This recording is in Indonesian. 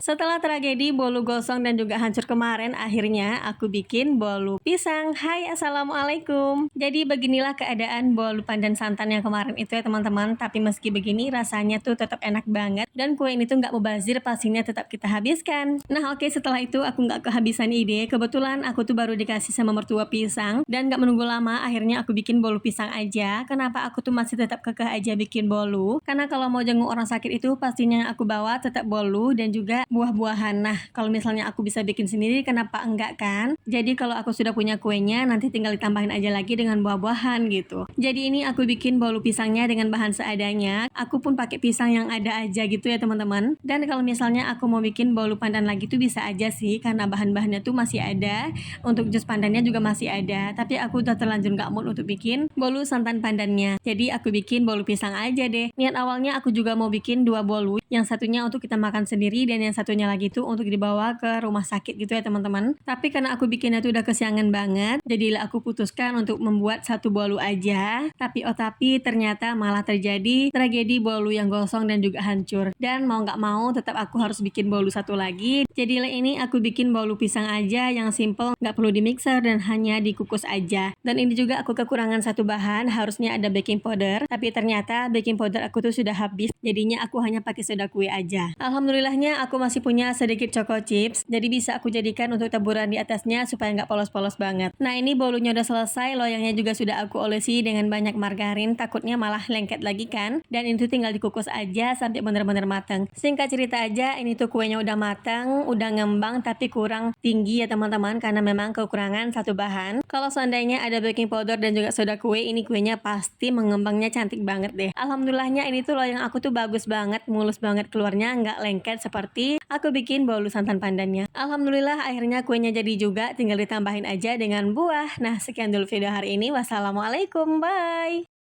Setelah tragedi bolu gosong dan juga hancur kemarin, akhirnya aku bikin bolu pisang. Hai, assalamualaikum. Jadi beginilah keadaan bolu pandan santan yang kemarin itu ya teman-teman. Tapi meski begini rasanya tuh tetap enak banget. Dan kue ini tuh nggak mubazir, pastinya tetap kita habiskan. Nah oke, setelah itu aku nggak kehabisan ide. Kebetulan aku tuh baru dikasih sama mertua pisang. Dan nggak menunggu lama, akhirnya aku bikin bolu pisang aja. Kenapa aku tuh masih tetap kekeh aja bikin bolu? Karena kalau mau jenguk orang sakit itu pastinya aku bawa tetap bolu dan juga buah-buahan. Nah, kalau misalnya aku bisa bikin sendiri, kenapa enggak kan? Jadi kalau aku sudah punya kuenya, nanti tinggal ditambahin aja lagi dengan buah-buahan gitu. Jadi ini aku bikin bolu pisangnya dengan bahan seadanya. Aku pun pakai pisang yang ada aja gitu ya teman-teman. Dan kalau misalnya aku mau bikin bolu pandan lagi tuh bisa aja sih, karena bahan-bahannya tuh masih ada. Untuk jus pandannya juga masih ada. Tapi aku udah terlanjur gak mood untuk bikin bolu santan pandannya. Jadi aku bikin bolu pisang aja deh. Niat awalnya aku juga mau bikin 2 bolu. Yang satunya untuk kita makan sendiri dan yang satunya lagi tuh untuk dibawa ke rumah sakit gitu ya teman-teman. Tapi karena aku bikinnya tuh udah kesiangan banget, jadilah aku putuskan untuk membuat 1 bolu aja. Tapi ternyata malah terjadi tragedi bolu yang gosong dan juga hancur. Dan mau gak mau tetap aku harus bikin bolu 1 lagi. Jadilah ini aku bikin bolu pisang aja yang simple, gak perlu di mixer dan hanya dikukus aja. Dan ini juga aku kekurangan 1 bahan, harusnya ada baking powder. Tapi ternyata baking powder aku tuh sudah habis, jadinya aku hanya pakai soda kue aja. Alhamdulillahnya aku masih punya sedikit choco chips, jadi bisa aku jadikan untuk taburan di atasnya supaya nggak polos-polos banget. Nah ini bolunya udah selesai, loyangnya juga sudah aku olesi dengan banyak margarin, takutnya malah lengket lagi kan. Dan itu tinggal dikukus aja sampai bener-bener mateng. Singkat cerita aja, ini tuh kuenya udah mateng, udah ngembang tapi kurang tinggi ya teman-teman, karena memang kekurangan 1 bahan. Kalau seandainya ada baking powder dan juga soda kue, ini kuenya pasti mengembangnya cantik banget deh. Alhamdulillahnya ini tuh loyang aku tuh bagus banget, mulus banget keluarnya, nggak lengket seperti aku bikin bolu santan pandannya. Alhamdulillah akhirnya kuenya jadi juga, tinggal ditambahin aja dengan buah. Nah sekian dulu video hari ini. Wassalamualaikum, bye.